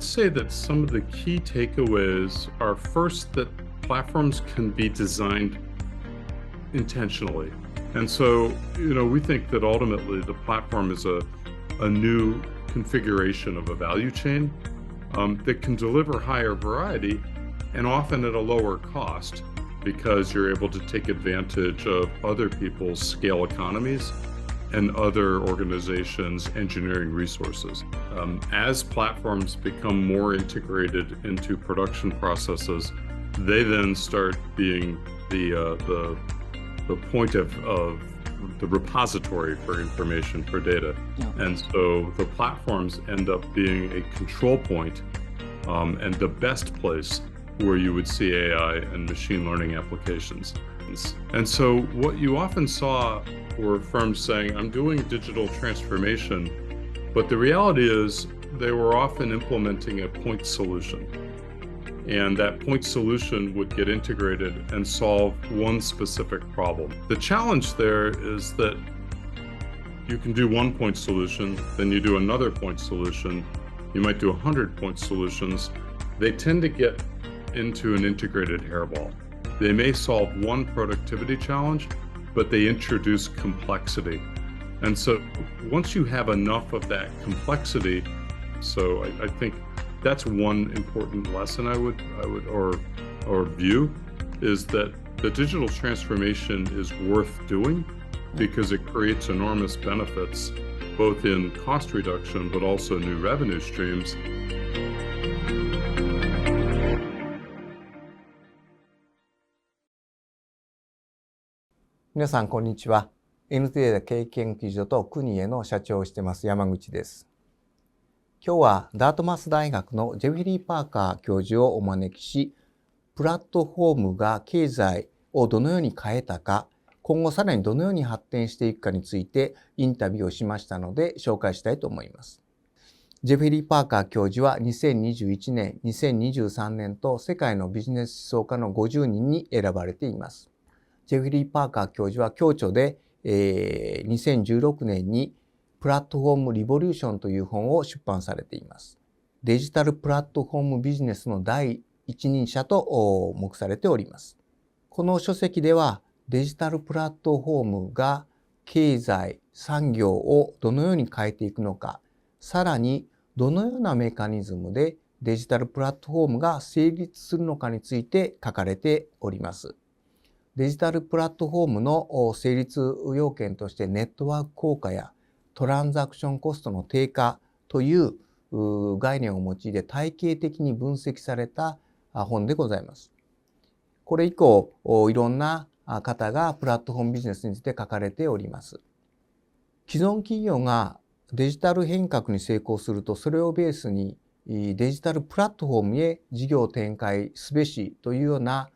I'd say that some of the key takeaways are first that platforms can be designed intentionally. And so, we think that ultimately the platform is a new configuration of a value chain that can deliver higher variety and often at a lower cost because you're able to take advantage of other people's scale economies and other organizations' engineering resources. As platforms become more integrated into production processes, they then start being the point of the repository for information, for data. Yeah. And so the platforms end up being a control point and the best place where you would see AI and machine learning applications. And so what you often saw were firms saying, I'm doing digital transformation, but the reality is they were often implementing a point solution. And that point solution would get integrated and solve one specific problem. The challenge there is that you can do one point solution, then you do another point solution, you might do 100 point solutions. They tend to get into an integrated hairball. They may solve one productivity challenge, but they introduce complexity. And so once you have enough of that complexity, so I think that's one important lesson I would or view is that the digital transformation is worth doing because it creates enormous benefits both in cost reduction but also new revenue streams. 皆さんこんにちは。NTT データ経営研究所と国への社長をしています山口です。今日はダートマス大学のジェフリー・パーカー教授をお招きし、プラットフォームが経済をどのように変えたか、今後さらにどのように発展していくかについてインタビューをしましたので紹介したいと思います。ジェフリー・パーカー教授は2021年、2023年と世界のビジネス思想家の50人に選ばれています。ジェフリー・パーカー教授は共著で、2016年にプラットフォームリボリューションという本を出版されています。デジタルプラットフォームビジネスの第一人者と目されております。この書籍ではデジタルプラットフォームが経済、産業をどのように変えていくのか、さらにどのようなメカニズムでデジタルプラットフォームが成立するのかについて書かれております。デジタルプラットフォームの成立要件としてネットワーク効果やトランザクションコストの低下という概念を用いて体系的に分析された本でございます。これ以降、いろんな方がプラットフォームビジネスについて書かれております。既存企業がデジタル変革に成功すると、それをベースにデジタルプラットフォームへ事業を展開すべしというような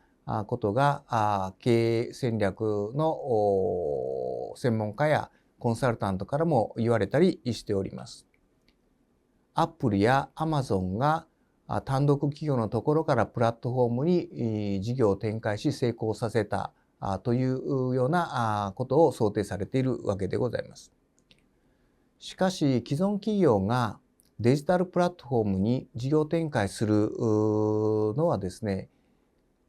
ことが経営戦略の専門家やコンサルタントからも言われたりしております。アップルやアマゾンが単独企業のところからプラットフォームに事業を展開し成功させたというようなことを想定されているわけでございます。しかし既存企業がデジタルプラットフォームに事業展開するのはですね、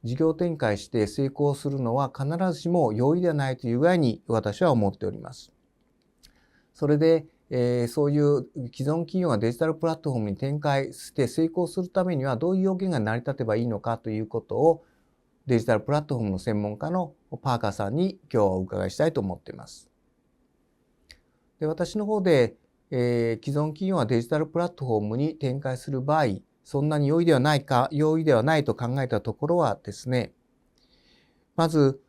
事業展開して成功するのは必ずしも容易ではないという具合に私は思っております。それで、そういう既存企業がデジタルプラットフォームに展開して成功するためにはどういう要件が成り立てばいいのかということをデジタルプラットフォームの専門家のパーカーさんに今日はお伺いしたいと思っています。で、私の方で、既存企業がデジタルプラットフォームに展開する場合、そんなに容易ではないと考えたところはですね、まず、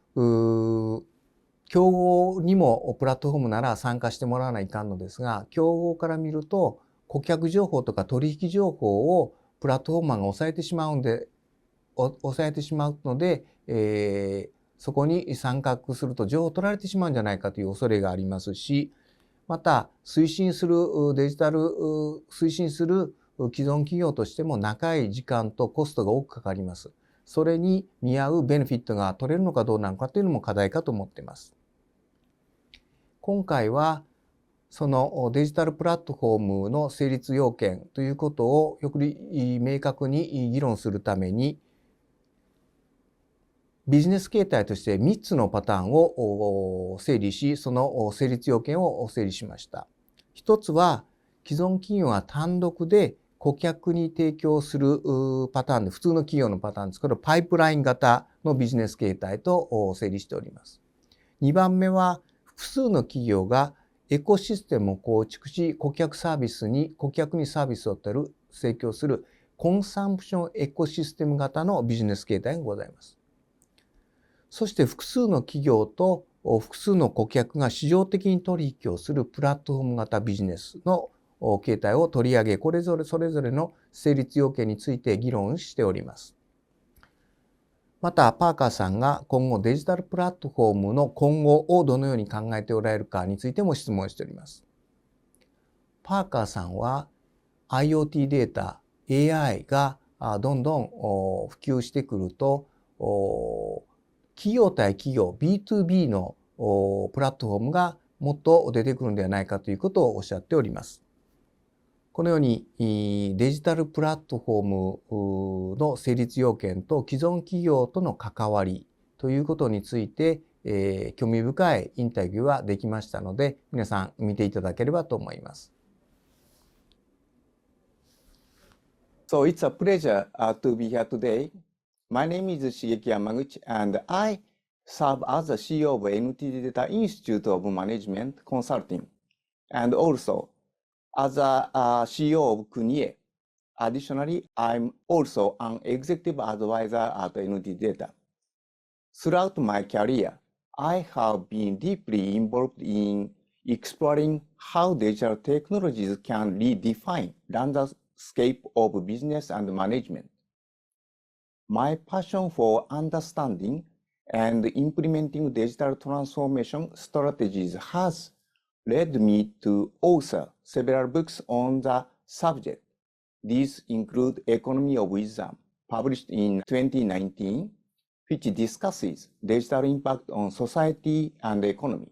競合にもプラットフォームなら参加してもらわないかんのですが、競合から見ると顧客情報とか取引情報をプラットフォーマーが抑えてしまうので、そこに参画すると情報を取られてしまうんじゃないかという恐れがありますし、また推進する既存企業としても長い時間とコストが多くかかります。それに見合うベネフィットが取れるのかどうなのかというのも課題かと思っています。今回はそのデジタルプラットフォームの成立要件ということをより明確に議論するために、ビジネス形態として3つのパターンを整理し、その成立要件を整理しました。一つは、既存企業が単独で顧客に提供するパターンで、普通の企業のパターンですけど、パイプライン型のビジネス形態と整理しております。2番目は、複数の企業がエコシステムを構築し、顧客にサービスを提供するコンサンプションエコシステム型のビジネス形態がございます。そして複数の企業と複数の顧客が市場的に取引をするプラットフォーム型ビジネスの形態を取り上げ、それぞれの成立要件について議論しております。また、パーカーさんが今後デジタルプラットフォームの今後をどのように考えておられるかについても質問しております。パーカーさんは IoT データ、AI がどんどん普及してくると、企業対企業 B2B のプラットフォームがもっと出てくるのではないかということをおっしゃっております。このようにデジタルプラットフォームの成立要件と既存企業との関わりということについて、興味深いインタビューができましたので、皆さん見ていただければと思います。So it's a pleasure to be here today. My name is Shigeki Yamaguchi, and I serve as the CEO of NTT Data Institute of Management Consulting, and also as a CEO of Kunie. Additionally, I'm also an executive advisor at NTT Data. Throughout my career, I have been deeply involved in exploring how digital technologies can redefine the landscape of business and management. My passion for understanding and implementing digital transformation strategies has led me to author several books on the subject. These include Economy of Wisdom, published in 2019, which discusses digital impact on society and economy.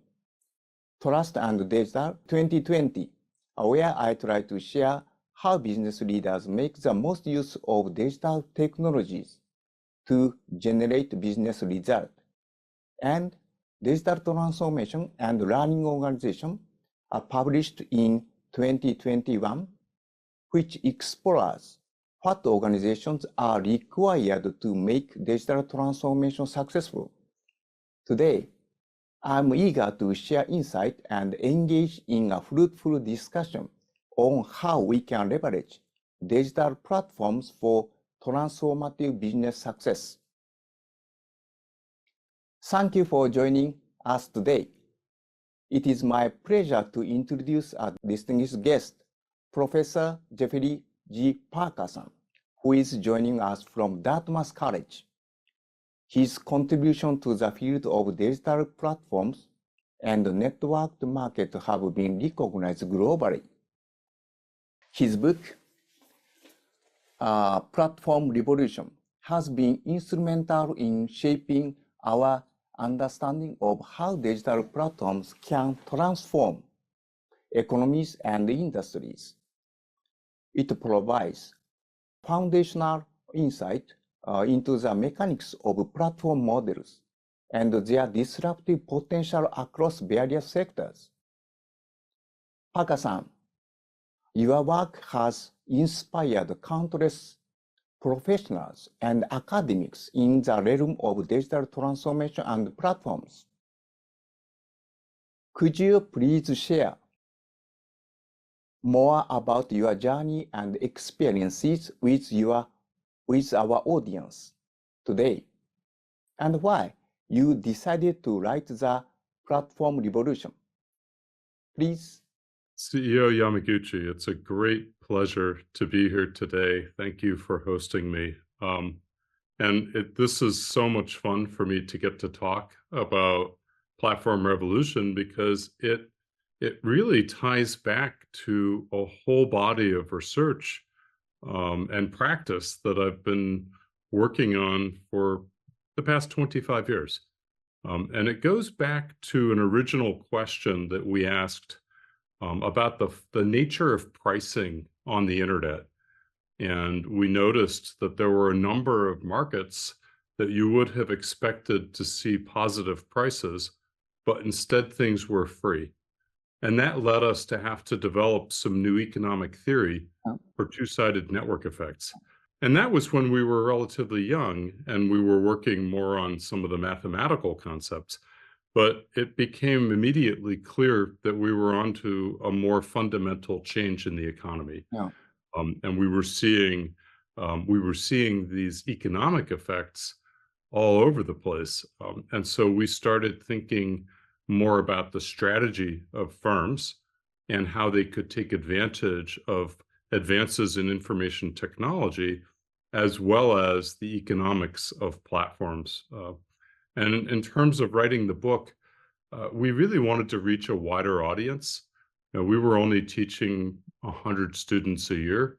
Trust and Digital 2020, where I try to share how business leaders make the most use of digital technologies to generate business results, and Digital Transformation and Learning Organization are published in 2021, which explores what organizations are required to make digital transformation successful. Today, I'm eager to share insight and engage in a fruitful discussion on how we can leverage digital platforms for transformative business success. Thank you for joining us today. It is my pleasure to introduce a distinguished guest, Professor Geoffrey G. Parker-san, who is joining us from Dartmouth College. His contribution to the field of digital platforms and networked market have been recognized globally. His book, Platform Revolution, has been instrumental in shaping our understanding of how digital platforms can transform economies and industries. It provides foundational insight into the mechanics of platform models and their disruptive potential across various sectors. Parker-san, your work has inspired countless professionals and academics in the realm of digital transformation and platforms. Could you please share more about your journey and experiences with our audience today, and why you decided to write the Platform Revolution? Please. CEO Yamaguchi, it's a great pleasure to be here today. Thank you for hosting me. This is so much fun for me to get to talk about Platform Revolution because it really ties back to a whole body of research and practice that I've been working on for the past 25 years. And it goes back to an original question that we asked about the nature of pricing on the internet. And we noticed that there were a number of markets that you would have expected to see positive prices, but instead things were free. And that led us to have to develop some new economic theory for two-sided network effects. And that was when we were relatively young and we were working more on some of the mathematical concepts. But it became immediately clear that we were onto a more fundamental change in the economy. Yeah. And we were seeing these economic effects all over the place. And so we started thinking more about the strategy of firms and how they could take advantage of advances in information technology, as well as the economics of platforms. And in terms of writing the book, we really wanted to reach a wider audience. You know, we were only teaching 100 students a year,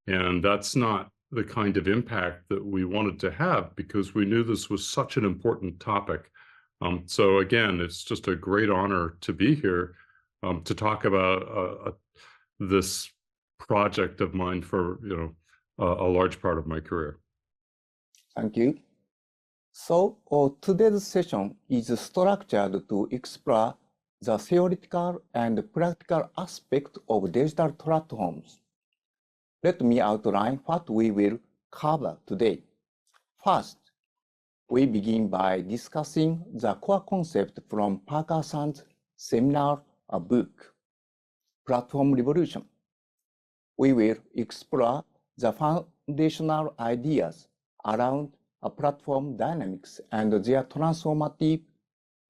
and that's not the kind of impact that we wanted to have because we knew this was such an important topic. So again, it's just a great honor to be here to talk about this project of mine for a large part of my career. Thank you. So today's session is structured to explore the theoretical and practical aspect of digital platforms. Let me outline what we will cover today. First, we begin by discussing the core concept from Parker-san's seminal book, Platform Revolution. We will explore the foundational ideas around platform dynamics and their transformative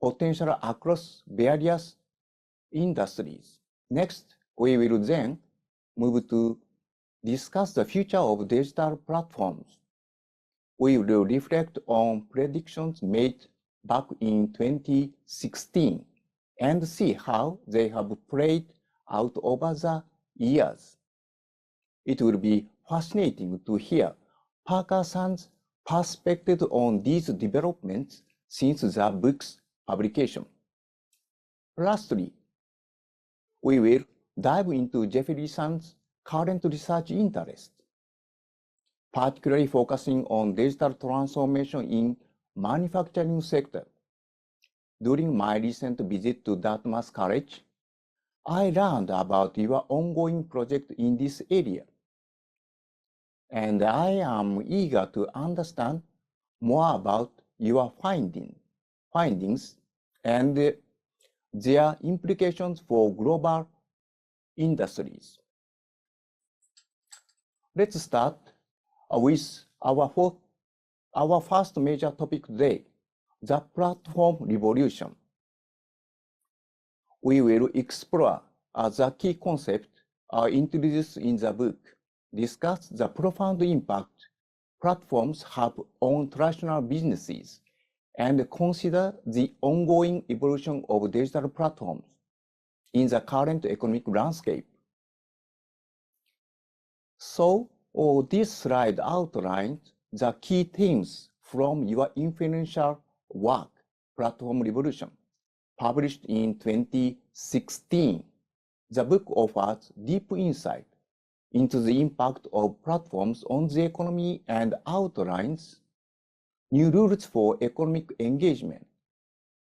potential across various industries. Next, we will then move to discuss the future of digital platforms. We will reflect on predictions made back in 2016 and see how they have played out over the years. It will be fascinating to hear Parker-san's perspective on these developments since the book's publication. Lastly, we will dive into Geoffrey-san's current research interest, particularly focusing on digital transformation in manufacturing sector. During my recent visit to Dartmouth College, I learned about your ongoing project in this area, and I am eager to understand more about your findings and their implications for global industries. Let's start with our first major topic today, the platform revolution. We will explore the key concepts introduced in the book, discuss the profound impact platforms have on traditional businesses, and consider the ongoing evolution of digital platforms in the current economic landscape. So, this slide outlines the key themes from your influential work, Platform Revolution, published in 2016. The book offers deep insight into the impact of platforms on the economy and outlines new rules for economic engagement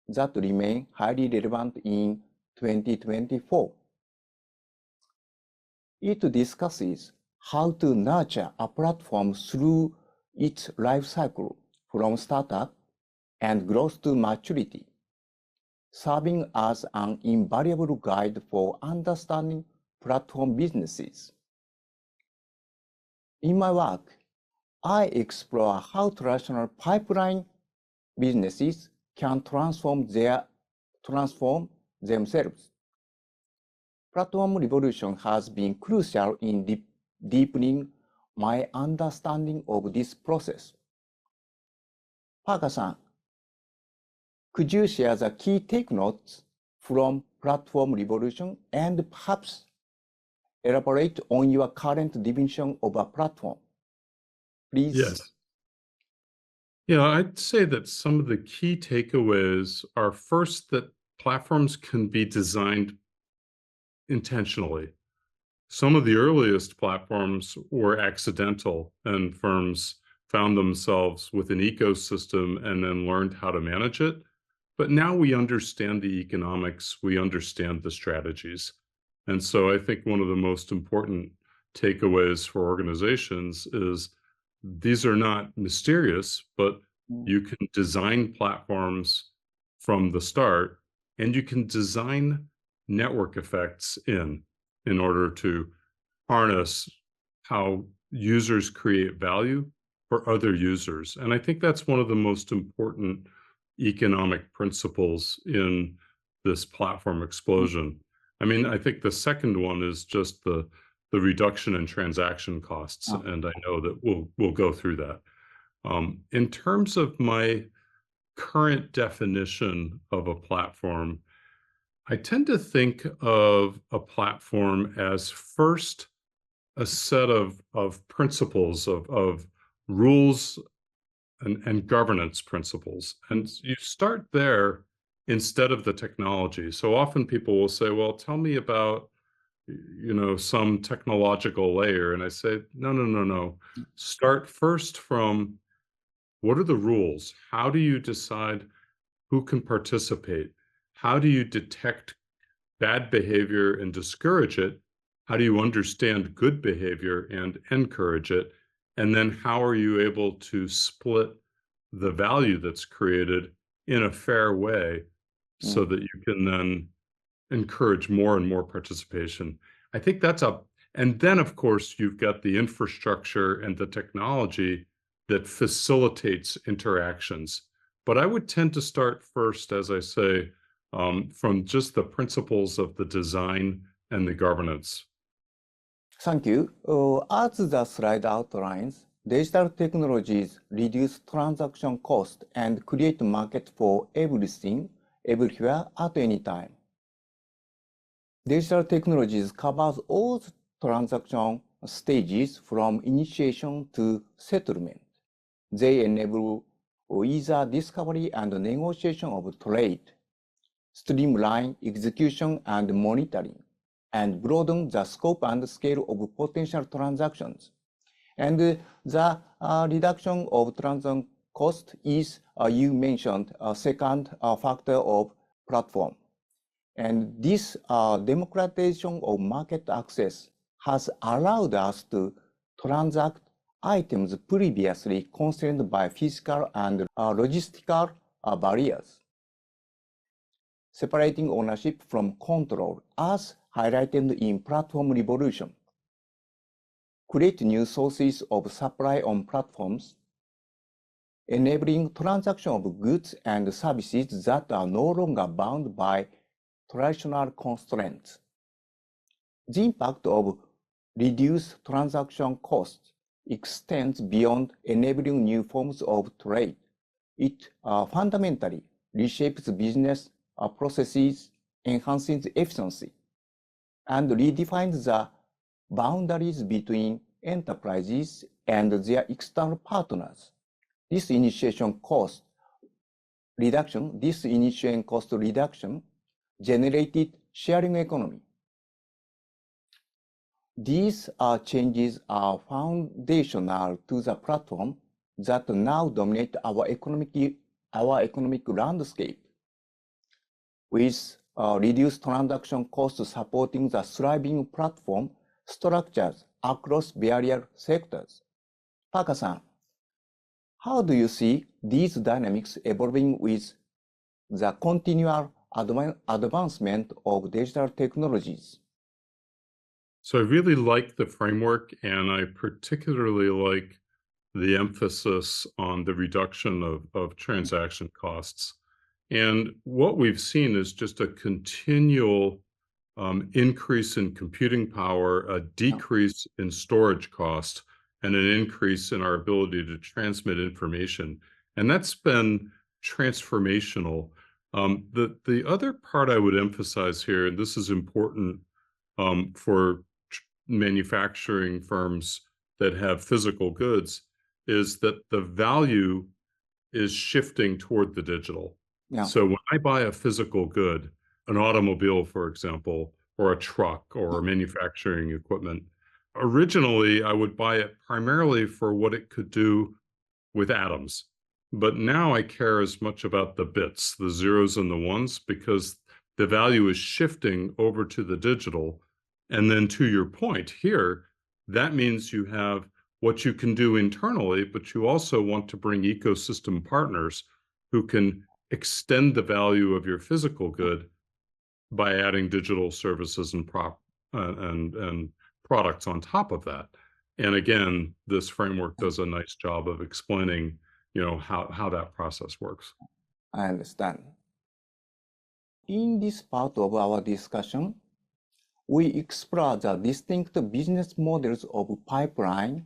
that remain highly relevant in 2024. It discusses how to nurture a platform through its life cycle from startup and growth to maturity, serving as an invaluable guide for understanding platform businesses. In my work, I explore how traditional pipeline businesses can transform themselves. Platform revolution has been crucial in deepening my understanding of this process. Parker-san, could you share the key take notes from Platform Revolution and perhaps elaborate on your current definition of a platform? Please. Yes. Yeah, I'd say that some of the key takeaways are first that platforms can be designed intentionally. Some of the earliest platforms were accidental, and firms found themselves with an ecosystem and then learned how to manage it. But now we understand the economics, we understand the strategies. And so I think one of the most important takeaways for organizations is these are not mysterious, but you can design platforms from the start, and you can design network effects in order to harness how users create value for other users. And I think that's one of the most important economic principles in this platform explosion. I mean, I think the second one is just the reduction in transaction costs, and I know that we'll go through that. In terms of my current definition of a platform, I tend to think of a platform as first a set of principles, of rules and governance principles. And you start there instead of the technology. So often people will say, well, tell me about, some technological layer. And I say, no. Start first from what are the rules? How do you decide who can participate? How do you detect bad behavior and discourage it? How do you understand good behavior and encourage it? And then how are you able to split the value that's created in a fair way so that you can then encourage more and more participation? I think and then of course you've got the infrastructure and the technology that facilitates interactions. But I would tend to start first, as I say, from just the principles of the design and the governance. Thank you. As the slide outlines, digital technologies reduce transaction cost and create market for everything, everywhere, at any time. Digital technologies covers all transaction stages from initiation to settlement. They enable either discovery and negotiation of trade, streamline execution and monitoring, and broaden the scope and scale of potential transactions. And the reduction of transaction cost is, you mentioned, a second factor of platform. And this democratization of market access has allowed us to transact items previously constrained by physical and logistical barriers. Separating ownership from control, as highlighted in Platform Revolution. Create new sources of supply on platforms, enabling transaction of goods and services that are no longer bound by traditional constraints. The impact of reduced transaction costs extends beyond enabling new forms of trade. It fundamentally reshapes business processes, enhances efficiency, and redefines the boundaries between enterprises and their external partners. This initiation cost reduction generated sharing economy. These changes are foundational to the platform that now dominate our economic landscape, with reduced transaction costs supporting the thriving platform structures across various sectors. Paaka-san, how do you see these dynamics evolving with the continual advancement of digital technologies? So I really like the framework, and I particularly like the emphasis on the reduction of transaction costs. And what we've seen is just a continual increase in computing power, a decrease in storage cost, and an increase in our ability to transmit information. And that's been transformational. The other part I would emphasize here, and this is important for manufacturing firms that have physical goods, is that the value is shifting toward the digital. Yeah. So when I buy a physical good, an automobile, for example, or a truck or manufacturing equipment. Originally, I would buy it primarily for what it could do with atoms. But now I care as much about the bits, the zeros and the ones, because the value is shifting over to the digital. And then to your point here, that means you have what you can do internally, but you also want to bring ecosystem partners who can extend the value of your physical good by adding digital services and products on top of that. And again, this framework does a nice job of explaining, how that process works. I understand. In this part of our discussion, we explore the distinct business models of pipeline,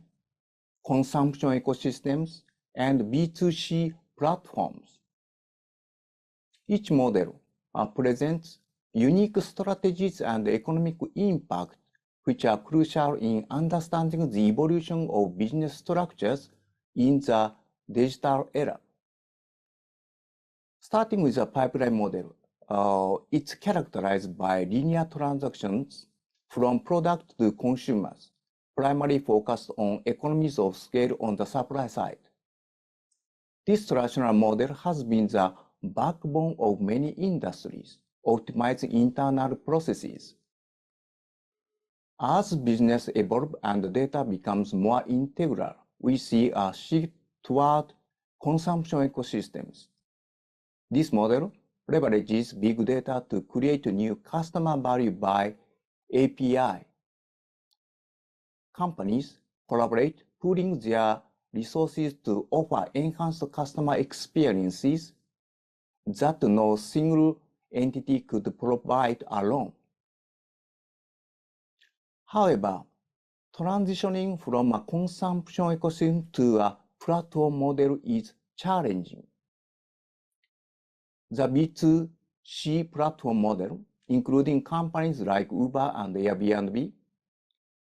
consumption ecosystems, and B2C platforms. Each model presents unique strategies and economic impact, which are crucial in understanding the evolution of business structures in the digital era. Starting with the pipeline model, it's characterized by linear transactions from product to consumers, primarily focused on economies of scale on the supply side. This traditional model has been the backbone of many industries, optimizing internal processes. As business evolves and data becomes more integral, we see a shift toward consumption ecosystems. This model leverages big data to create new customer value by API. Companies collaborate, pooling their resources to offer enhanced customer experiences that no single entity could provide alone. However, transitioning from a consumption ecosystem to a platform model is challenging. The B2C platform model, including companies like Uber and Airbnb,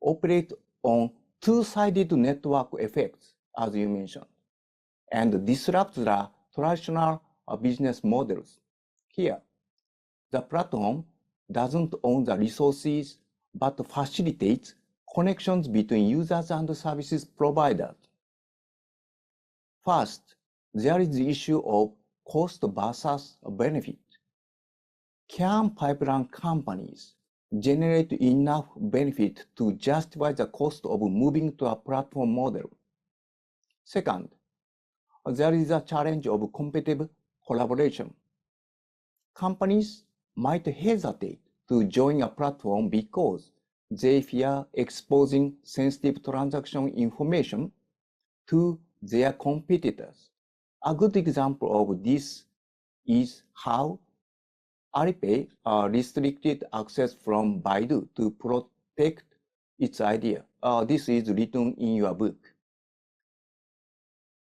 operate on two-sided network effects, as you mentioned, and disrupt the traditional business models. Here, the platform doesn't own the resources, but facilitates connections between users and services providers. First, there is the issue of cost versus benefit. Can pipeline companies generate enough benefit to justify the cost of moving to a platform model? Second, there is a challenge of competitive collaboration. Companies might hesitate to join a platform because they fear exposing sensitive transaction information to their competitors. A good example of this is how Alipay restricted access from Baidu to protect its idea. This is written in your book.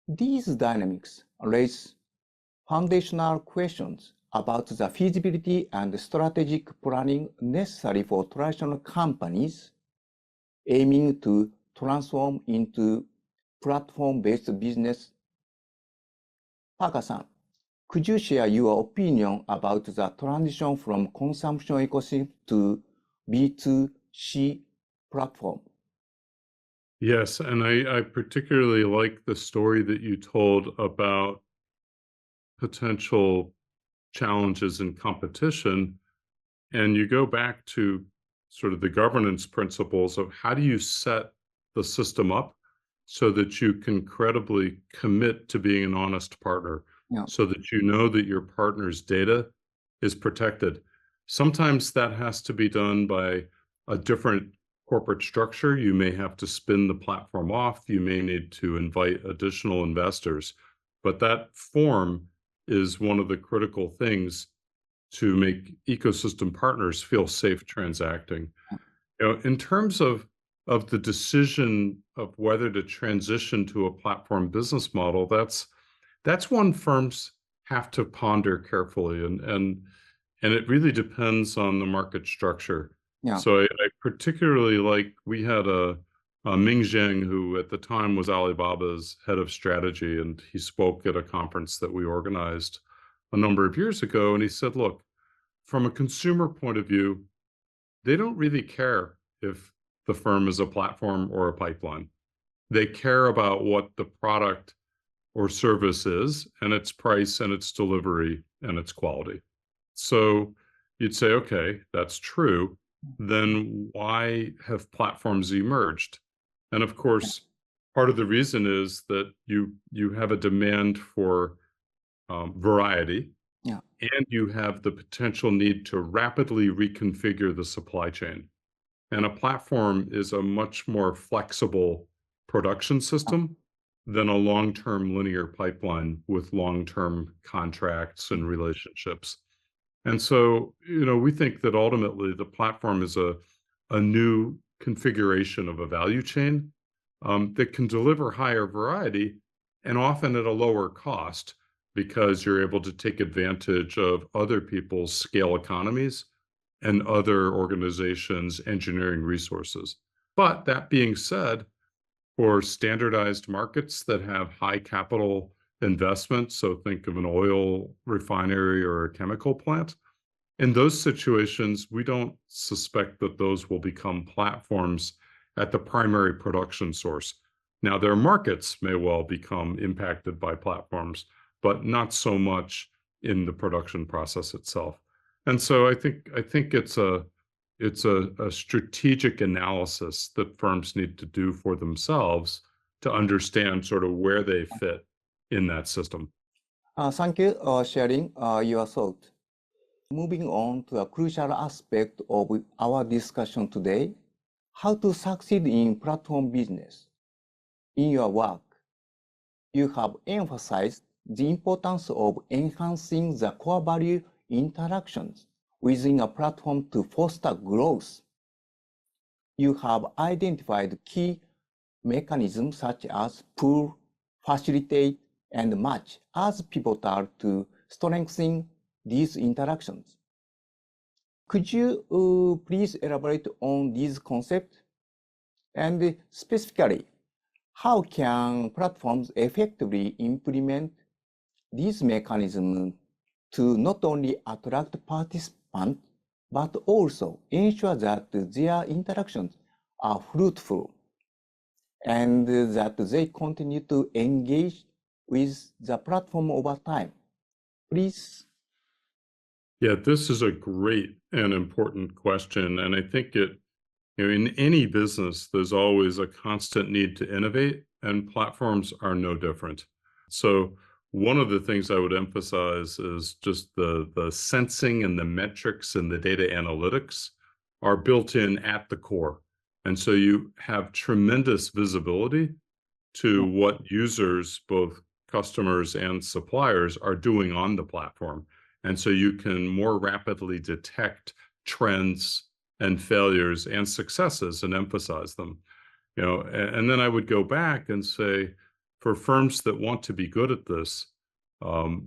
These dynamics raise foundational questions about the feasibility and strategic planning necessary for traditional companies aiming to transform into platform-based business. Parker-san, could you share your opinion about the transition from consumption ecosystem to B2C platform? Yes, and I particularly like the story that you told about potential challenges in competition. And you go back to sort of the governance principles of how do you set the system up so that you can credibly commit to being an honest partner, so that you know that your partner's data is protected. Sometimes that has to be done by a different corporate structure. You may have to spin the platform off. You may need to invite additional investors. But that form is one of the critical things to make ecosystem partners feel safe transacting. In terms of the decision of whether to transition to a platform business model, that's one firms have to ponder carefully, and it really depends on the market structure. So I particularly like, we had a Ming Zheng, who at the time was Alibaba's head of strategy, and he spoke at a conference that we organized a number of years ago, and he said, look, from a consumer point of view, they don't really care if the firm is a platform or a pipeline. They care about what the product or service is, and its price and its delivery and its quality. So you'd say, okay, that's true. Then why have platforms emerged? And of course, part of the reason is that you have a demand for variety, and you have the potential need to rapidly reconfigure the supply chain. And a platform is a much more flexible production system than a long-term linear pipeline with long-term contracts and relationships. And so, we think that ultimately the platform is a new configuration of a value chain that can deliver higher variety and often at a lower cost because you're able to take advantage of other people's scale economies and other organizations' engineering resources. But that being said, for standardized markets that have high capital investment, so think of an oil refinery or a chemical plant, in those situations, we don't suspect that those will become platforms at the primary production source. Now, their markets may well become impacted by platforms, but not so much in the production process itself. And so I think it's a strategic analysis that firms need to do for themselves to understand sort of where they fit in that system. Thank you for sharing your thought. Moving on to a crucial aspect of our discussion today, how to succeed in platform business. In your work, you have emphasized the importance of enhancing the core value interactions within a platform to foster growth. You have identified key mechanisms such as pull, facilitate, and match as pivotal to strengthening these interactions. Could you please elaborate on these concepts? And specifically, how can platforms effectively implement these mechanisms to not only attract participants, but also ensure that their interactions are fruitful and that they continue to engage with the platform over time? Please. Yeah, this is a great and important question. And I think in any business, there's always a constant need to innovate, and platforms are no different. So one of the things I would emphasize is just the sensing and the metrics and the data analytics are built in at the core. And so you have tremendous visibility to what users, both customers and suppliers, are doing on the platform. And so you can more rapidly detect trends and failures and successes and emphasize them. And then I would go back and say, for firms that want to be good at this,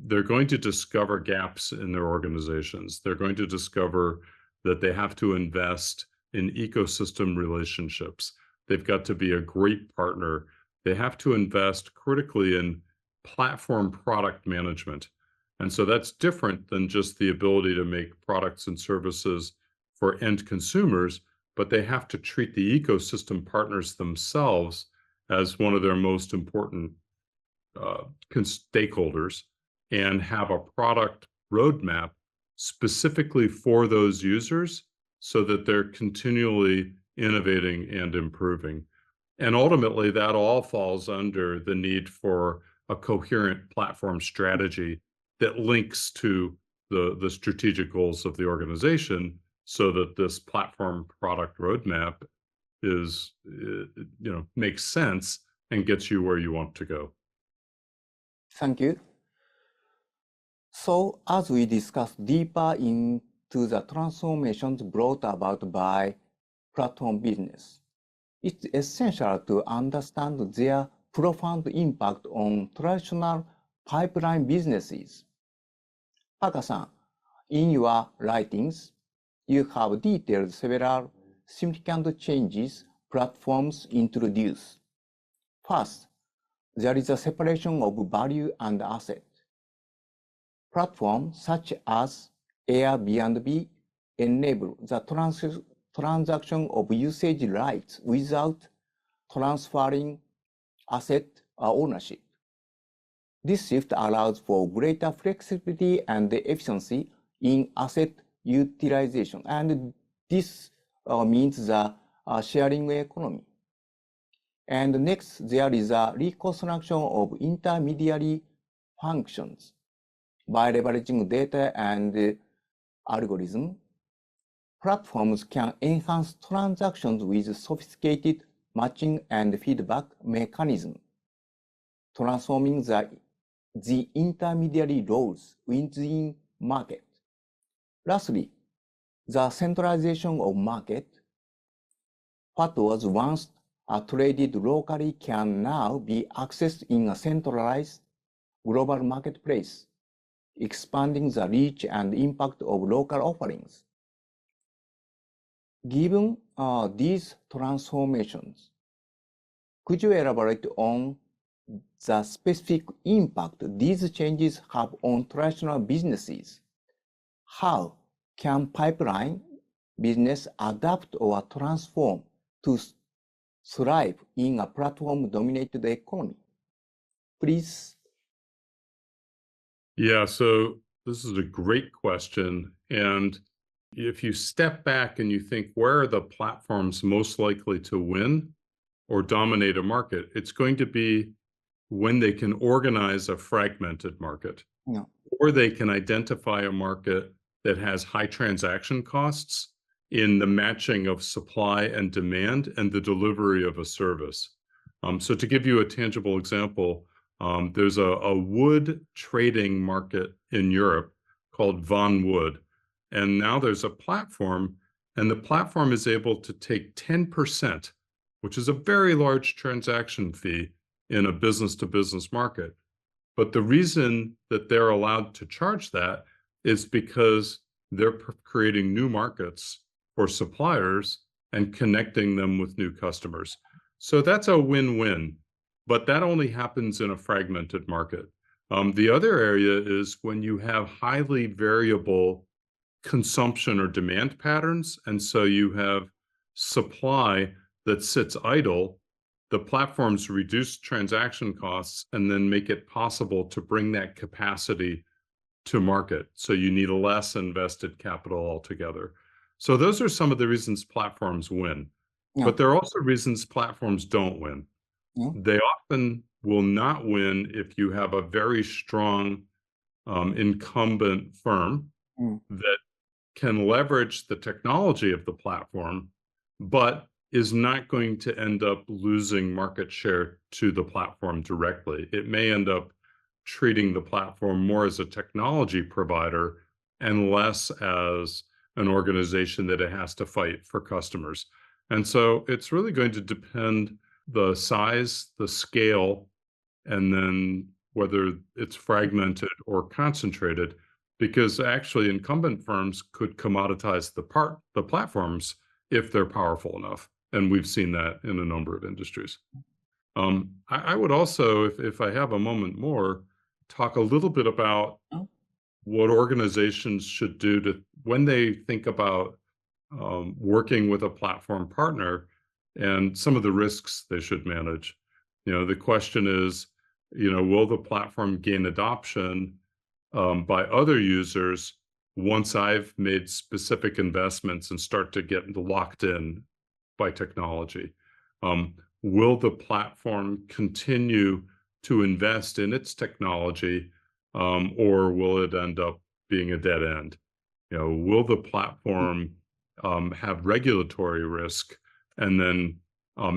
they're going to discover gaps in their organizations. They're going to discover that they have to invest in ecosystem relationships. They've got to be a great partner. They have to invest critically in platform product management. And so that's different than just the ability to make products and services for end consumers, but they have to treat the ecosystem partners themselves as one of their most important stakeholders and have a product roadmap specifically for those users so that they're continually innovating and improving. And ultimately, that all falls under the need for a coherent platform strategy that links to the strategic goals of the organization so that this platform product roadmap is, makes sense and gets you where you want to go. Thank you. So as we discuss deeper into the transformations brought about by platform business, it's essential to understand their profound impact on traditional pipeline businesses. Paaka-san, in your writings, you have detailed several significant changes platforms introduce. First, there is a separation of value and asset. Platforms such as Airbnb enable the transaction of usage rights without transferring asset ownership. This shift allows for greater flexibility and efficiency in asset utilization, and this means the sharing economy. And next, there is a reconstruction of intermediary functions. By leveraging data and algorithm, platforms can enhance transactions with sophisticated matching and feedback mechanism, transforming the intermediary roles within market. Lastly, the centralization of market. What was once traded locally can now be accessed in a centralized global marketplace, expanding the reach and impact of local offerings. Given these transformations, could you elaborate on the specific impact these changes have on traditional businesses? How can pipeline business adapt or transform to thrive in a platform-dominated economy? Please. Yeah, so this is a great question. And if you step back and you think, where are the platforms most likely to win or dominate a market? It's going to be when they can organize a fragmented market, or they can identify a market that has high transaction costs in the matching of supply and demand and the delivery of a service. So to give you a tangible example, there's a wood trading market in Europe called Von Wood. And now there's a platform, and the platform is able to take 10%, which is a very large transaction fee in a business-to-business market. But the reason that they're allowed to charge that is because they're creating new markets for suppliers and connecting them with new customers. So that's a win-win, but that only happens in a fragmented market. The other area is when you have highly variable consumption or demand patterns, and so you have supply that sits idle. The platforms reduce transaction costs and then make it possible to bring that capacity to market. So you need less invested capital altogether. So those are some of the reasons platforms win. But there are also reasons platforms don't win. They often will not win if you have a very strong incumbent firm that can leverage the technology of the platform, but is not going to end up losing market share to the platform directly. It may end up treating the platform more as a technology provider and less as an organization that it has to fight for customers. And so it's really going to depend the size, the scale, and then whether it's fragmented or concentrated, because actually incumbent firms could commoditize the platforms if they're powerful enough. And we've seen that in a number of industries. I would also, if I have a moment more, talk a little bit about what organizations should do to, when they think about working with a platform partner, and some of the risks they should manage. The question is, will the platform gain adoption by other users once I've made specific investments and start to get locked in by technology? Will the platform continue to invest in its technology, or will it end up being a dead end? Will the platform have regulatory risk and then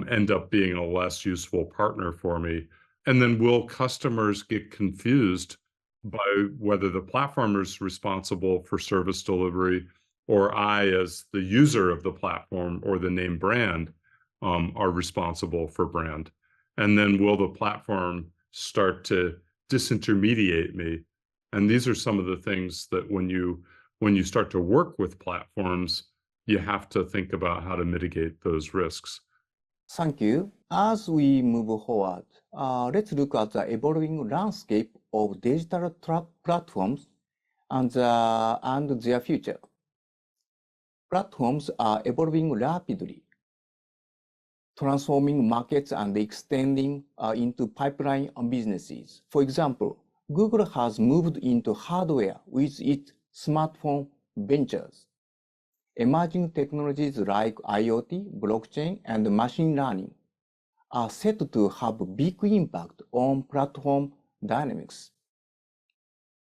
end up being a less useful partner for me? And then will customers get confused by whether the platform is responsible for service delivery or I, as the user of the platform or the name brand, are responsible for brand? And then will the platform start to disintermediate me? And these are some of the things that when you start to work with platforms, you have to think about how to mitigate those risks. Thank you. As we move forward, let's look at the evolving landscape of digital platforms and their future. Platforms are evolving rapidly, transforming markets and extending into pipeline businesses. For example, Google has moved into hardware with its smartphone ventures. Emerging technologies like IoT, blockchain, and machine learning are set to have a big impact on platform dynamics.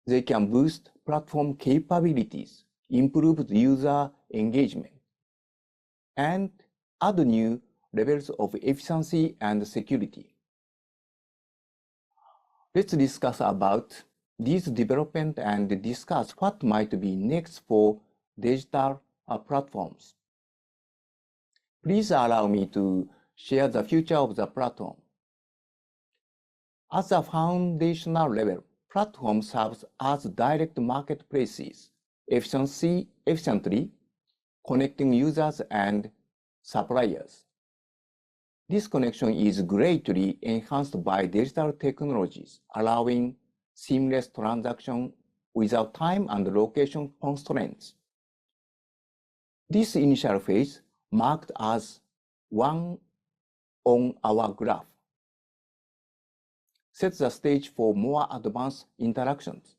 They can boost platform capabilities, improve user engagement, and add new levels of efficiency and security. Let's discuss about these developments and discuss what might be next for digital platforms. Please allow me to share the future of the platform. At the foundational level, platforms serve as direct marketplaces, efficiently connecting users and suppliers. This connection is greatly enhanced by digital technologies, allowing seamless transaction without time and location constraints. This initial phase, marked as one on our graph, sets the stage for more advanced interactions.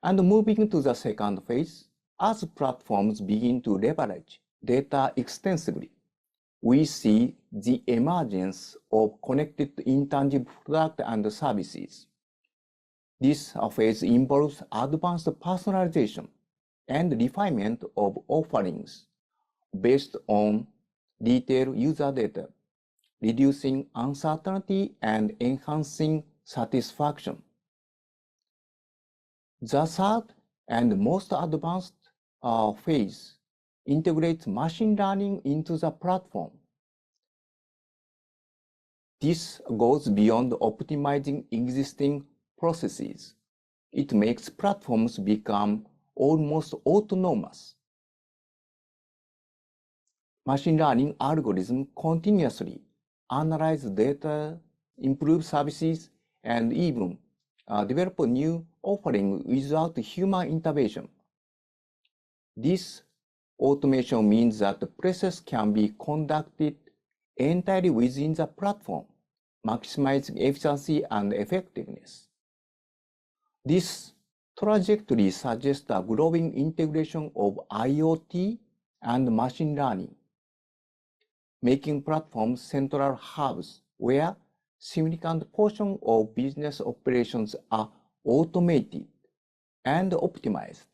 And moving to the second phase, as platforms begin to leverage data extensively, we see the emergence of connected intangible products and services. This phase involves advanced personalization and refinement of offerings based on detailed user data, reducing uncertainty and enhancing satisfaction. The third and most advanced phase integrates machine learning into the platform. This goes beyond optimizing existing processes. It makes platforms become almost autonomous. Machine learning algorithms continuously analyze data, improve services, and even develop new offerings without human intervention. This automation means that the process can be conducted entirely within the platform, maximizing efficiency and effectiveness. This trajectory suggests a growing integration of IoT and machine learning, making platforms central hubs where significant portions of business operations are automated and optimized.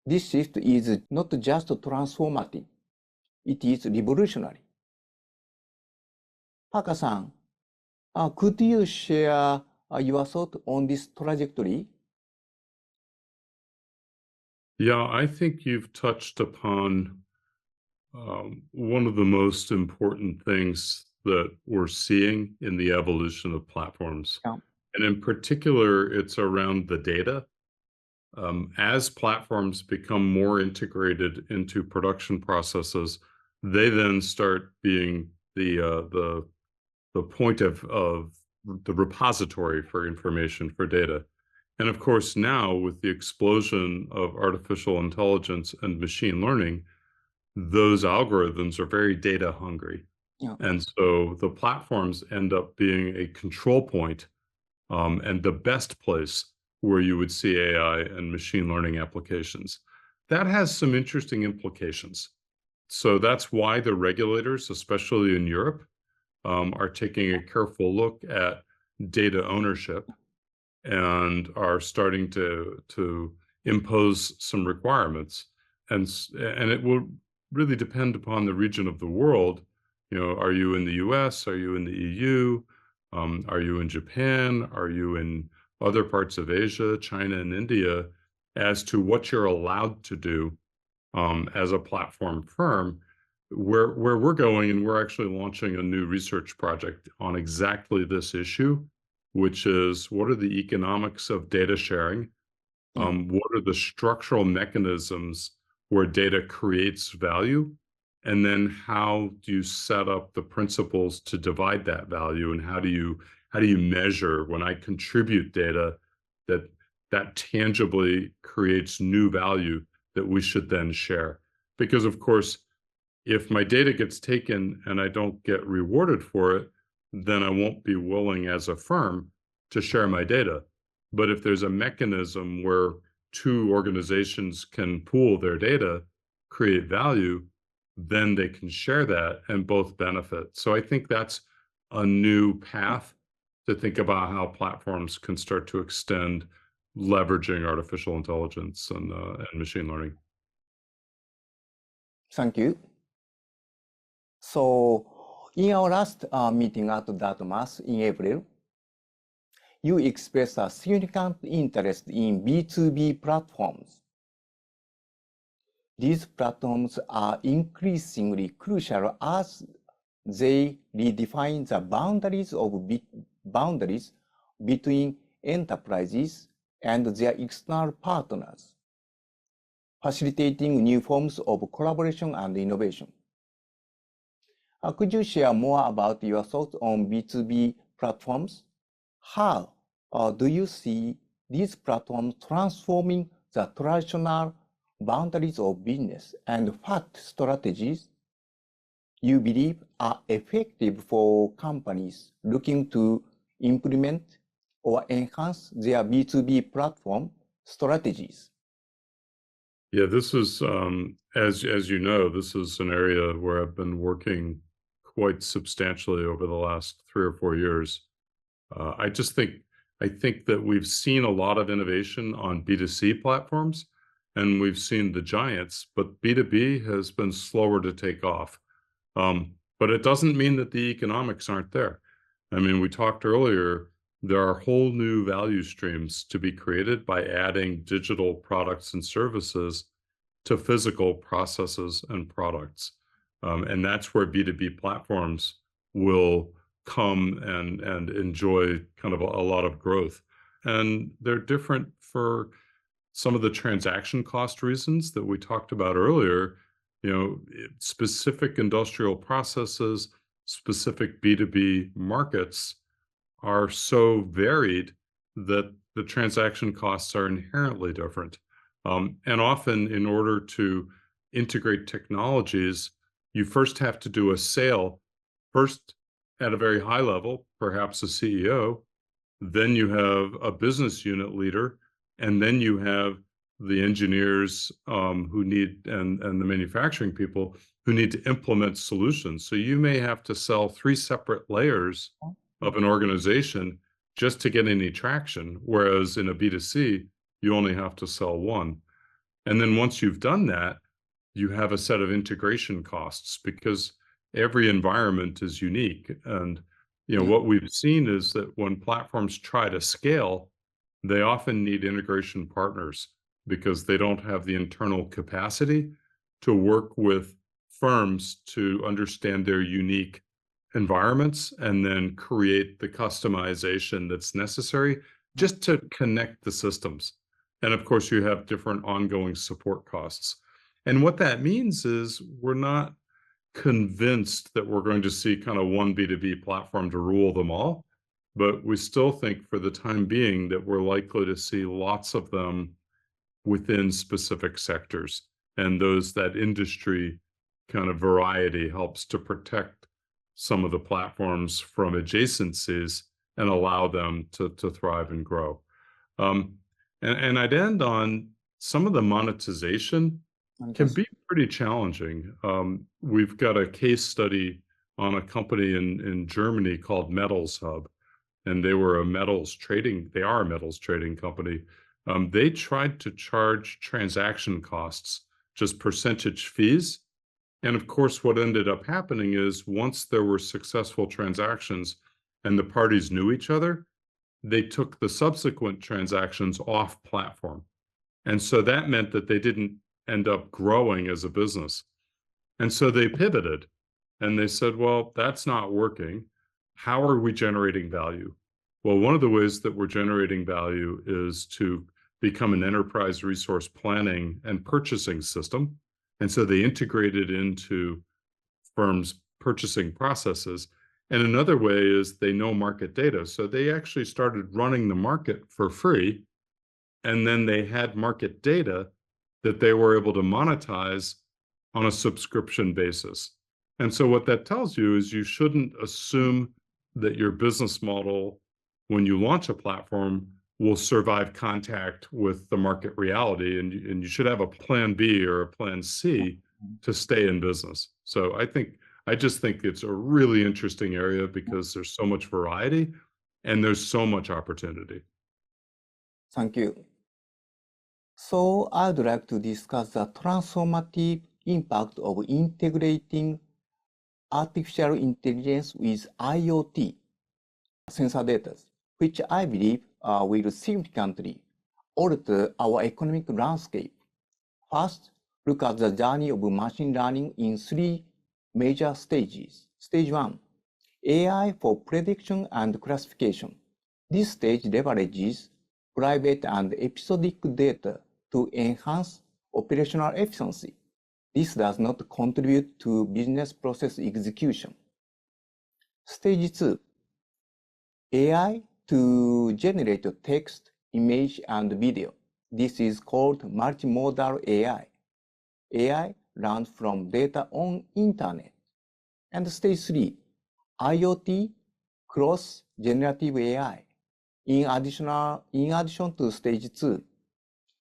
This shift is not just transformative, it is revolutionary. Parker-san, could you share your thought on this trajectory? Yeah, I think you've touched upon one of the most important things that we're seeing in the evolution of platforms. Yeah. And in particular, it's around the data. As platforms become more integrated into production processes, they then start being the point of the repository for information, for data. And of course, now with the explosion of artificial intelligence and machine learning, those algorithms are very data hungry. Yeah. And so the platforms end up being a control point and the best place where you would see AI and machine learning applications. That has some interesting implications. So that's why the regulators, especially in Europe, are taking a careful look at data ownership and are starting to impose some requirements. And it will really depend upon the region of the world. You know, are you in the US? Are you in the EU? Are you in Japan? Are you in other parts of Asia, China, and India, as to what you're allowed to do as a platform firm? Where we're going, and we're actually launching a new research project on exactly this issue, which is what are the economics of data sharing? What are the structural mechanisms where data creates value? And then how do you set up the principles to divide that value? And how do you measure when I contribute data that tangibly creates new value that we should then share? Because of course, if my data gets taken and I don't get rewarded for it, then I won't be willing as a firm to share my data. But if there's a mechanism where two organizations can pool their data, create value, then they can share that and both benefit. So I think that's a new path to think about how platforms can start to extend leveraging artificial intelligence and machine learning. Thank you. So, in our last meeting at Dartmouth in April, you expressed a significant interest in B2B platforms. These platforms are increasingly crucial as they redefine the boundaries between enterprises and their external partners, facilitating new forms of collaboration and innovation. Could you share more about your thoughts on B2B platforms? How do you see these platforms transforming the traditional boundaries of business, and what strategies you believe are effective for companies looking to implement or enhance their B2B platform strategies? Yeah, this is, as you know, this is an area where I've been working quite substantially over the last 3 or 4 years. I think that we've seen a lot of innovation on B2C platforms, and we've seen the giants, but B2B has been slower to take off. But it doesn't mean that the economics aren't there. I mean, we talked earlier, there are whole new value streams to be created by adding digital products and services to physical processes and products. And that's where B2B platforms will come and enjoy kind of a lot of growth. And they're different for some of the transaction cost reasons that we talked about earlier. You know, specific industrial processes, specific B2B markets are so varied that the transaction costs are inherently different. And often, in order to integrate technologies, you first have to do a sale, first at a very high level, perhaps a CEO, then you have a business unit leader, and then you have the engineers who need, and the manufacturing people who need to implement solutions. So you may have to sell 3 separate layers of an organization just to get any traction, whereas in a B2C, you only have to sell one. And then once you've done that, you have a set of integration costs because every environment is unique. And you know, what we've seen is that when platforms try to scale, they often need integration partners because they don't have the internal capacity to work with firms to understand their unique environments and then create the customization that's necessary just to connect the systems. And of course, you have different ongoing support costs. And what that means is we're not convinced that we're going to see kind of one B2B platform to rule them all, but we still think for the time being that we're likely to see lots of them within specific sectors. And that industry kind of variety helps to protect some of the platforms from adjacencies and allow them to thrive and grow. And I'd end on some of the monetization can be pretty challenging. We've got a case study on a company in Germany called Metals Hub, and they are a metals trading company. They tried to charge transaction costs, just percentage fees. And of course, what ended up happening is once there were successful transactions and the parties knew each other, they took the subsequent transactions off platform. And so that meant that they didn't end up growing as a business. And so they pivoted and they said, well, that's not working. How are we generating value? Well, one of the ways that we're generating value is to become an enterprise resource planning and purchasing system. And so they integrated into firms' purchasing processes. And another way is they know market data. So they actually started running the market for free. And then they had market data that they were able to monetize on a subscription basis. And so what that tells you is you shouldn't assume that your business model, when you launch a platform, will survive contact with the market reality, and you should have a plan B or a plan C to stay in business. So I just think it's a really interesting area because there's so much variety and there's so much opportunity. Thank you. So I'd like to discuss the transformative impact of integrating artificial intelligence with IoT sensor data, which I believe will significantly alter our economic landscape. First, look at the journey of machine learning in three major stages. Stage 1, AI for prediction and classification. This stage leverages private and episodic data to enhance operational efficiency. This does not contribute to business process execution. Stage 2, AI to generate text, image, and video. This is called multimodal AI. AI learns from data on internet. And stage 3, IoT cross-generative AI. In addition to stage 2,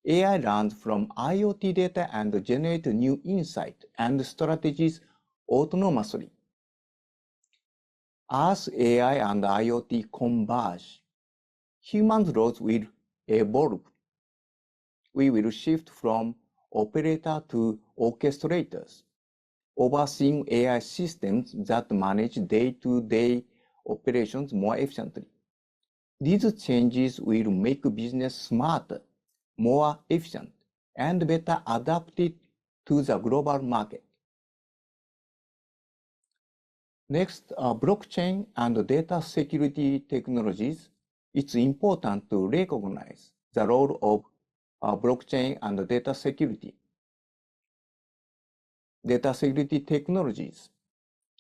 AI learns from IoT data and generates new insight and strategies autonomously. As AI and IoT converge, humans' roles will evolve. We will shift from operator to orchestrators, overseeing AI systems that manage day-to-day operations more efficiently. These changes will make business smarter, more efficient, and better adapted to the global market. Next, blockchain and data security technologies. It's important to recognize the role of blockchain and data security. Data security technologies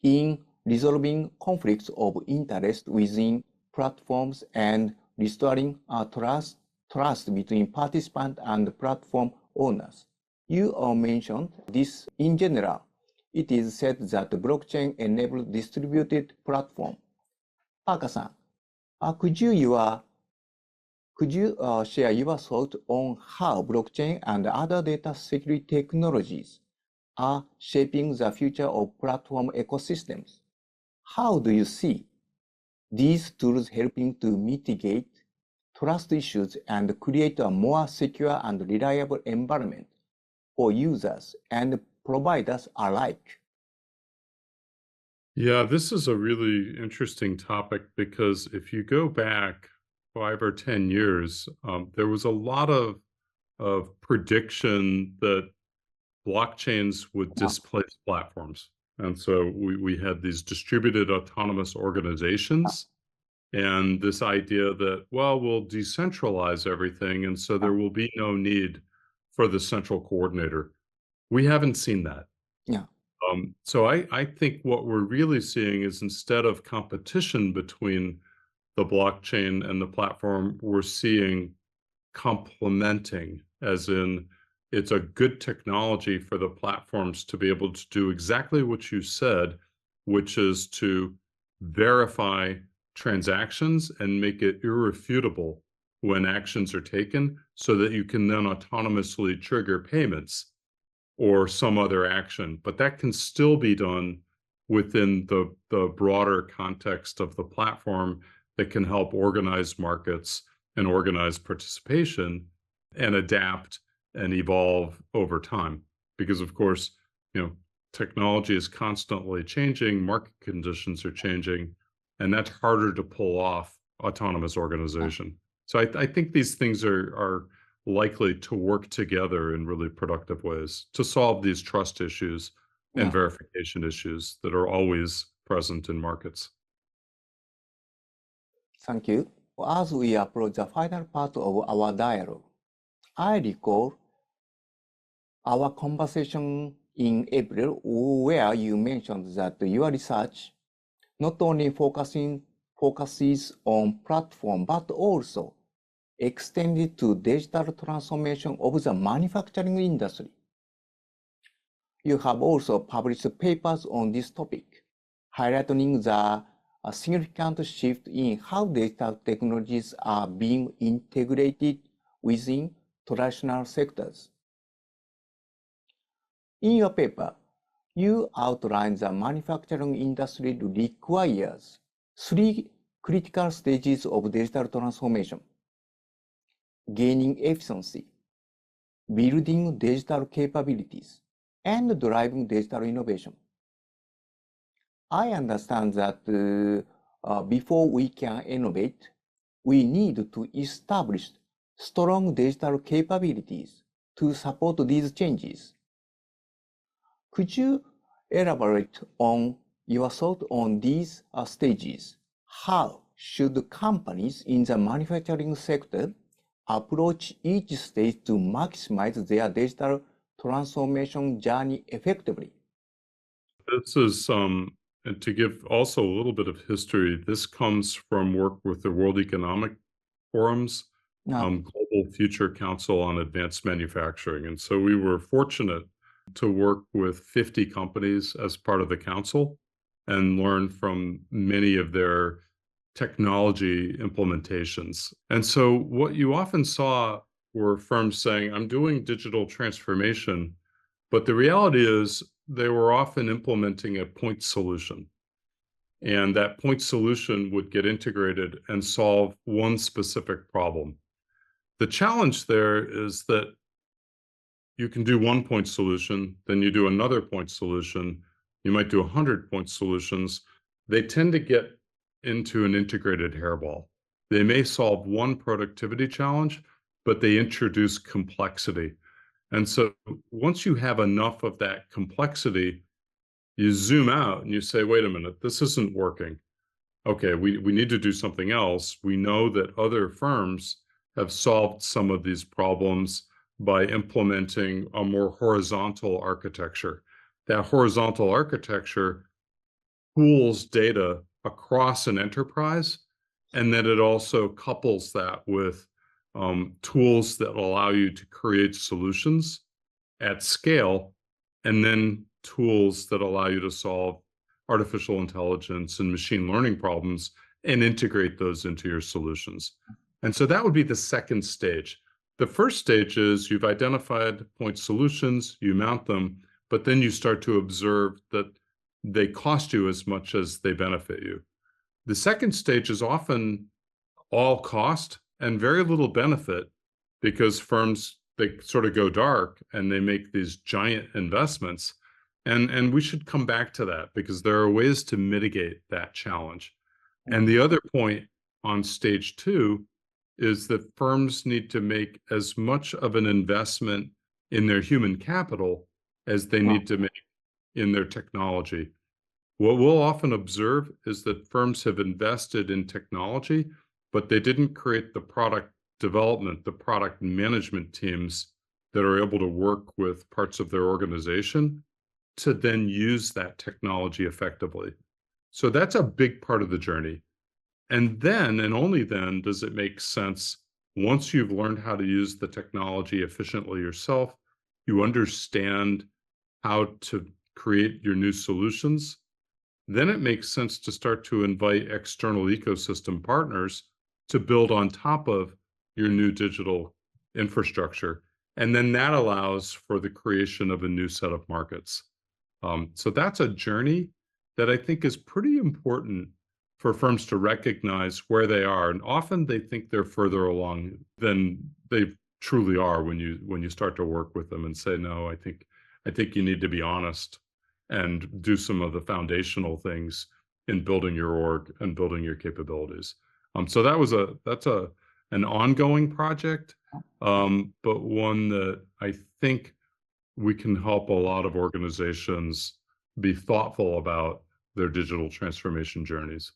in resolving conflicts of interest within platforms and restoring trust between participants and platform owners. You mentioned this in general. It is said that blockchain enables distributed platform. Parker-san, could you share your thoughts on how blockchain and other data security technologies are shaping the future of platform ecosystems? How do you see these tools helping to mitigate trust issues and create a more secure and reliable environment for users and providers alike? Yeah, this is a really interesting topic because if you go back 5 or 10 years, there was a lot of prediction that blockchains would displace platforms. And so we had these distributed autonomous organizations and this idea that, well, we'll decentralize everything, and so there will be no need for the central coordinator. We haven't seen that. Yeah. So I think what we're really seeing is instead of competition between the blockchain and the platform, we're seeing complementing, as in it's a good technology for the platforms to be able to do exactly what you said, which is to verify transactions and make it irrefutable when actions are taken so that you can then autonomously trigger payments or some other action. But that can still be done within the broader context of the platform that can help organize markets and organize participation and adapt and evolve over time. Because of course, technology is constantly changing, market conditions are changing, and that's harder to pull off autonomous organization. So I think these things are likely to work together in really productive ways to solve these trust issues and verification issues that are always present in markets. Thank you. As we approach the final part of our dialogue, I recall our conversation in April where you mentioned that your research not only focuses on platform, but also extended to digital transformation of the manufacturing industry. You have also published papers on this topic, highlighting the significant shift in how digital technologies are being integrated within traditional sectors. In your paper, you outline the manufacturing industry requires 3 critical stages of digital transformation: gaining efficiency, building digital capabilities, and driving digital innovation. I understand that before we can innovate, we need to establish strong digital capabilities to support these changes. Could you elaborate on your thought on these stages? How should companies in the manufacturing sector approach each stage to maximize their digital transformation journey effectively? This is, and to give also a little bit of history, this comes from work with the World Economic Forum's Global Future Council on Advanced Manufacturing. And so we were fortunate to work with 50 companies as part of the council and learn from many of their technology implementations. And so what you often saw were firms saying, I'm doing digital transformation, but the reality is they were often implementing a point solution. And that point solution would get integrated and solve one specific problem. The challenge there is that you can do one point solution, then you do another point solution. You might do 100 point solutions. They tend to get into an integrated hairball. They may solve one productivity challenge, but they introduce complexity. And so once you have enough of that complexity, you zoom out and you say, wait a minute, this isn't working. Okay, we need to do something else. We know that other firms have solved some of these problems by implementing a more horizontal architecture. That horizontal architecture pools data across an enterprise, and then it also couples that with tools that allow you to create solutions at scale, and then tools that allow you to solve artificial intelligence and machine learning problems and integrate those into your solutions. And so that would be the second stage. The first stage is you've identified point solutions, you mount them, but then you start to observe that they cost you as much as they benefit you. The second stage is often all cost and very little benefit, because firms, they sort of go dark and they make these giant investments. And we should come back to that, because there are ways to mitigate that challenge. And the other point on stage 2 is that firms need to make as much of an investment in their human capital as they need to make in their technology. What we'll often observe is that firms have invested in technology, but they didn't create the product development, the product management teams that are able to work with parts of their organization to then use that technology effectively. So that's a big part of the journey. And then, and only then, does it make sense, once you've learned how to use the technology efficiently yourself, you understand how to create your new solutions, then it makes sense to start to invite external ecosystem partners to build on top of your new digital infrastructure. And then that allows for the creation of a new set of markets. So that's a journey that I think is pretty important for firms to recognize where they are. And often they think they're further along than they truly are when you start to work with them and say, no, I think you need to be honest and do some of the foundational things in building your org and building your capabilities. So that's an ongoing project, but one that I think we can help a lot of organizations be thoughtful about their digital transformation journeys.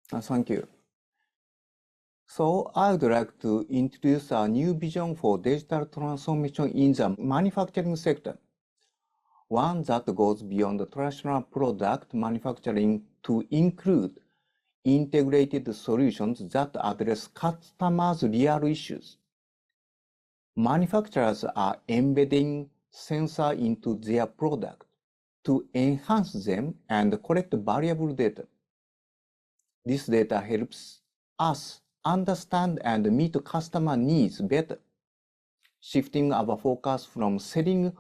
Thank you. So I would like to introduce a new vision for digital transformation in the manufacturing sector, one that goes beyond the traditional product manufacturing to include integrated solutions that address customers' real issues. Manufacturers are embedding sensors into their product to enhance them and collect valuable data. This data helps us understand and meet customer needs better, shifting our focus from selling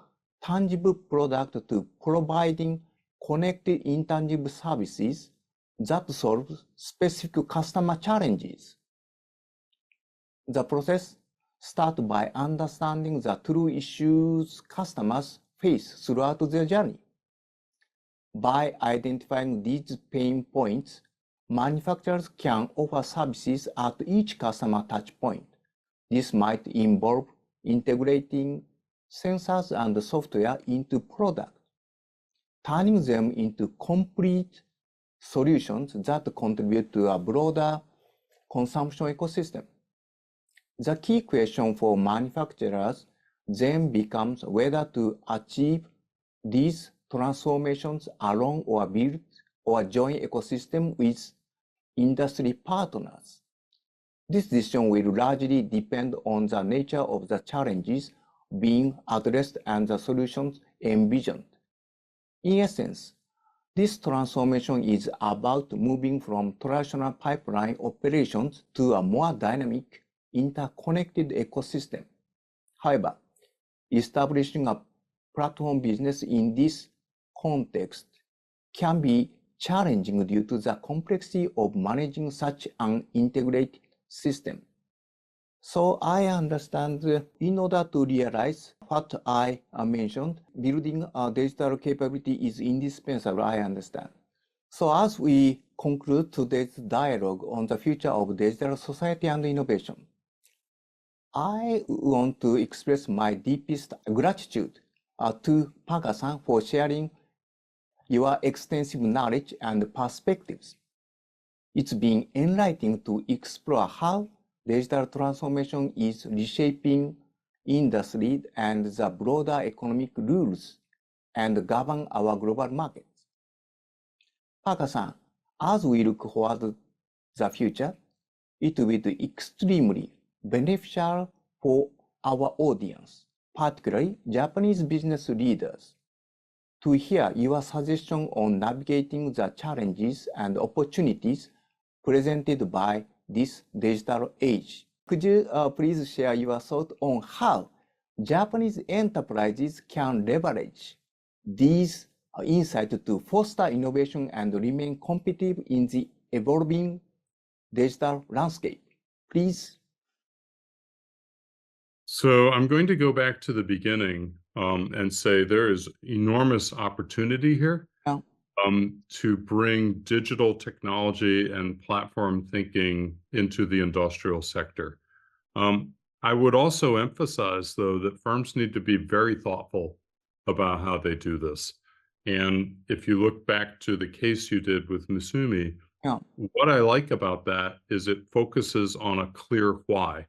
tangible product to providing connected intangible services that solve specific customer challenges. The process starts by understanding the true issues customers face throughout their journey. By identifying these pain points, manufacturers can offer services at each customer touchpoint. This might involve integrating sensors and software into products, turning them into complete solutions that contribute to a broader consumption ecosystem. The key question for manufacturers then becomes whether to achieve these transformations alone or build or join ecosystem with industry partners. This decision will largely depend on the nature of the challenges being addressed and the solutions envisioned. In essence, this transformation is about moving from traditional pipeline operations to a more dynamic, interconnected ecosystem. However, establishing a platform business in this context can be challenging due to the complexity of managing such an integrated system. So I understand in order to realize what I mentioned, building a digital capability is indispensable, I understand. So as we conclude today's dialogue on the future of digital society and innovation, I want to express my deepest gratitude to Paaka-san for sharing your extensive knowledge and perspectives. It's been enlightening to explore how digital transformation is reshaping industry and the broader economic rules and govern our global markets. Paaka-san, as we look forward to the future, it will be extremely beneficial for our audience, particularly Japanese business leaders, to hear your suggestion on navigating the challenges and opportunities presented by this digital age. Could you please share your thoughts on how Japanese enterprises can leverage these insights to foster innovation and remain competitive in the evolving digital landscape? Please. So I'm going to go back to the beginning and say there is enormous opportunity here to bring digital technology and platform thinking into the industrial sector. I would also emphasize, though, that firms need to be very thoughtful about how they do this. And if you look back to the case you did with Misumi, what I like about that is it focuses on a clear why.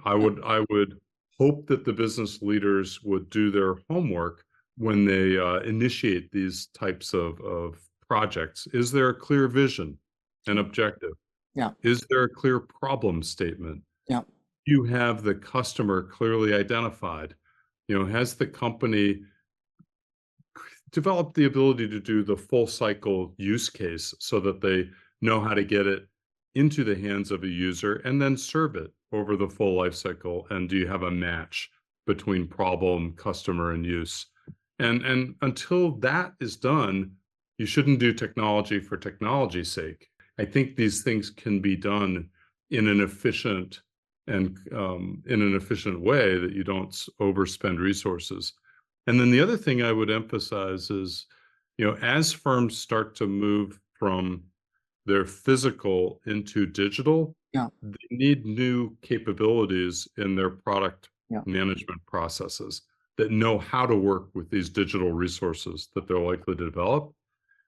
I would hope that the business leaders would do their homework when they initiate these types of projects. Is there a clear vision and objective? Yeah. Is there a clear problem statement? Yeah. You have the customer clearly identified. Has the company developed the ability to do the full cycle use case so that they know how to get it into the hands of a user and then serve it over the full life cycle? And do you have a match between problem, customer, and use? And until that is done, you shouldn't do technology for technology's sake. I think these things can be done in an efficient way that you don't overspend resources. And then the other thing I would emphasize is, as firms start to move from their physical into digital, they need new capabilities in their product management processes that know how to work with these digital resources that they're likely to develop.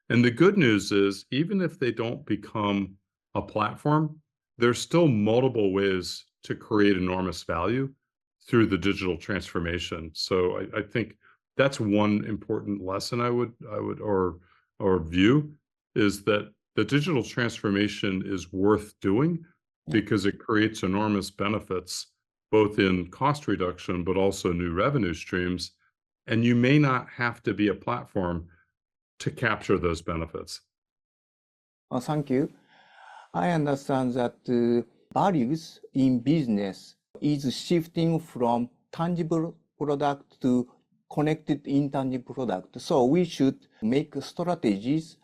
And the good news is, even if they don't become a platform, there's still multiple ways to create enormous value through the digital transformation. So I think that's one important lesson I would view, is that the digital transformation is worth doing because it creates enormous benefits, both in cost reduction, but also new revenue streams. And you may not have to be a platform to capture those benefits. Thank you. I understand that values in business is shifting from tangible product to connected intangible product. So we should make strategies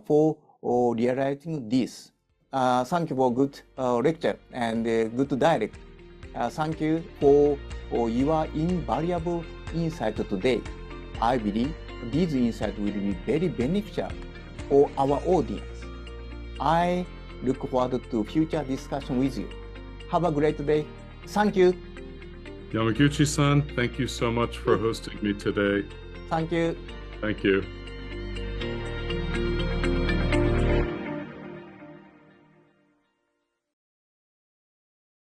for realizing this. Thank you for good lecture and good dialect. Thank you for your invaluable insight today. I believe these insights will be very beneficial for our audience. I look forward to future discussion with you. Have a great day. Thank you. Yamaguchi-san, thank you so much for hosting me today. Thank you. Thank you.